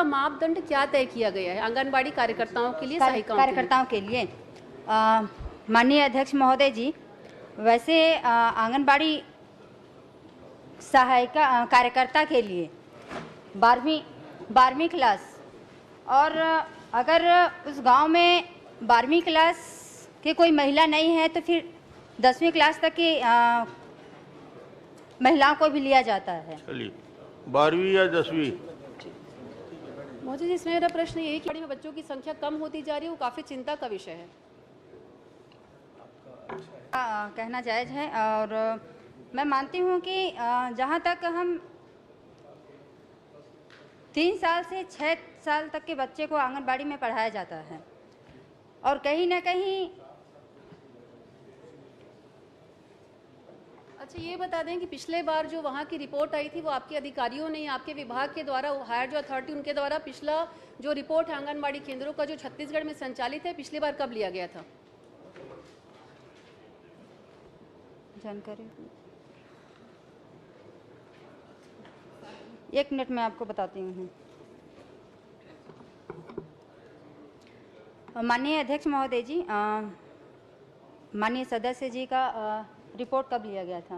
इसका मापदंड क्या तय किया गया है आंगनबाड़ी कार्यकर्ताओं के लिए, कार्यकर्ताओं के लिए? माननीय अध्यक्ष महोदय जी, वैसे आंगनबाड़ी सहायिका कार्यकर्ता के लिए 12वीं क्लास, और अगर उस गांव में 12वीं क्लास की कोई महिला नहीं है तो फिर 10वीं क्लास तक की महिलाओं को भी लिया जाता है। चलिए 12वीं या 10वीं। मोदी जी, इसमें मेरा प्रश्न यही कि में बच्चों की संख्या कम होती जा रही है, वो काफ़ी चिंता का विषय है। कहना जायज़ है, और मैं मानती हूँ कि जहाँ तक हम 3 साल से 6 साल तक के बच्चे को आंगनबाड़ी में पढ़ाया जाता है, और कहीं ना कहीं अच्छा, ये बता दें कि पिछले बार जो वहाँ की रिपोर्ट आई थी वो आपके अधिकारियों ने, आपके विभाग के द्वारा, हायर जो अथॉरिटी उनके द्वारा पिछला जो रिपोर्ट है आंगनबाड़ी केंद्रों का जो छत्तीसगढ़ में संचालित है, पिछली बार कब लिया गया था? जानकारी 1 मिनट में आपको बताती हूँ। माननीय अध्यक्ष महोदय जी, माननीय सदस्य जी का रिपोर्ट कब लिया गया था?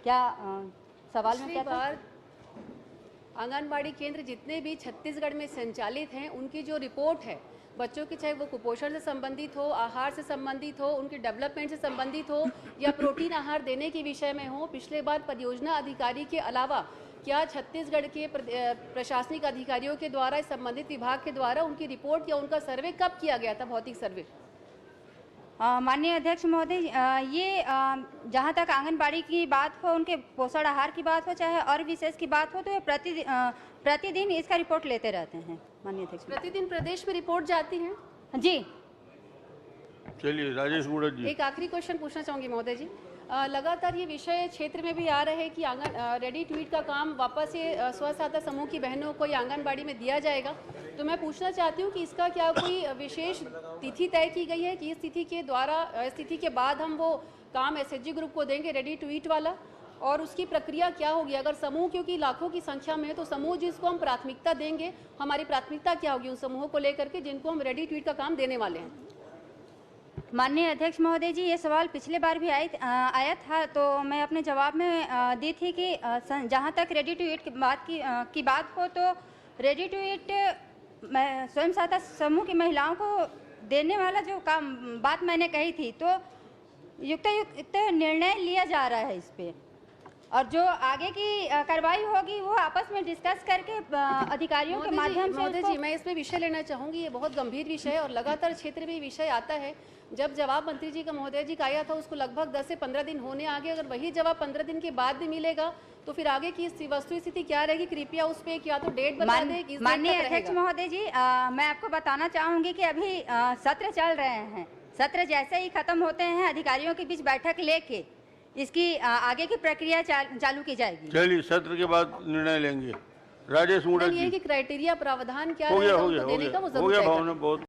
क्या सवाल में क्या था? आंगनबाड़ी केंद्र जितने भी छत्तीसगढ़ में संचालित हैं उनकी जो रिपोर्ट है बच्चों की, चाहे वो कुपोषण से संबंधित हो, आहार से संबंधित हो, उनके डेवलपमेंट से संबंधित हो, या प्रोटीन आहार देने के विषय में हो, पिछले बार परियोजना अधिकारी के अलावा क्या छत्तीसगढ़ के प्रशासनिक अधिकारियों के द्वारा, संबंधित विभाग के द्वारा उनकी रिपोर्ट या उनका सर्वे कब किया गया था, भौतिक सर्वे? माननीय अध्यक्ष महोदय, ये जहाँ तक आंगनबाड़ी की बात हो, उनके पोषण आहार की बात हो, चाहे और विशेष की बात हो, तो ये प्रतिदिन इसका रिपोर्ट लेते रहते हैं। माननीय अध्यक्ष, प्रतिदिन प्रदेश में रिपोर्ट जाती है जी। चलिए राजेश गुड़त जी। एक आखिरी क्वेश्चन पूछना चाहूँगी महोदय जी, लगातार ये विषय क्षेत्र में भी आ रहा है कि रेडी टू ईट का काम वापस ये स्व सहायता समूह की बहनों को या आंगनबाड़ी में दिया जाएगा। तो मैं पूछना चाहती हूँ कि इसका क्या कोई विशेष तिथि तय की गई है कि इस तिथि के बाद हम वो काम एसएचजी ग्रुप को देंगे, रेडी टू ईट वाला, और उसकी प्रक्रिया क्या होगी? अगर समूह क्योंकि लाखों की संख्या में है, तो समूह जिसको हम प्राथमिकता देंगे, हमारी प्राथमिकता क्या होगी उन समूहों को लेकर के जिनको हम रेडी टू ईट का काम देने वाले हैं? माननीय अध्यक्ष महोदय जी, ये सवाल पिछले बार भी आया था, तो मैं अपने जवाब में दी थी कि जहाँ तक रेडी टू ईट की बात हो, तो रेडी टू ईट स्वयं सहायता समूह की महिलाओं को देने वाला जो काम बात मैंने कही थी, तो युक्त निर्णय लिया जा रहा है इस पे, और जो आगे की कार्रवाई होगी वो आपस में डिस्कस करके अधिकारियों के माध्यम से। महोदय जी, मैं इसमें विषय लेना चाहूँगी, ये बहुत गंभीर विषय है और लगातार क्षेत्र में विषय आता है। जब जवाब मंत्री जी का, महोदय जी का आया था, उसको लगभग 10 से 15 दिन होने आगे, अगर वही जवाब 15 दिन के बाद भी मिलेगा तो फिर आगे की वस्तु स्थिति क्या रहेगी? कृपया उस पर क्या तो डेट बता दें। माननीय अध्यक्ष महोदय जी, मैं आपको बताना चाहूँगी कि अभी सत्र चल रहे हैं, सत्र जैसे ही खत्म होते हैं अधिकारियों के बीच बैठक लेके इसकी आगे की प्रक्रिया चालू की जाएगी। चलिए सत्र के बाद निर्णय लेंगे। राजेश गुड़त जी। ये कि क्राइटेरिया प्रावधान क्या हो गया भावना बहुत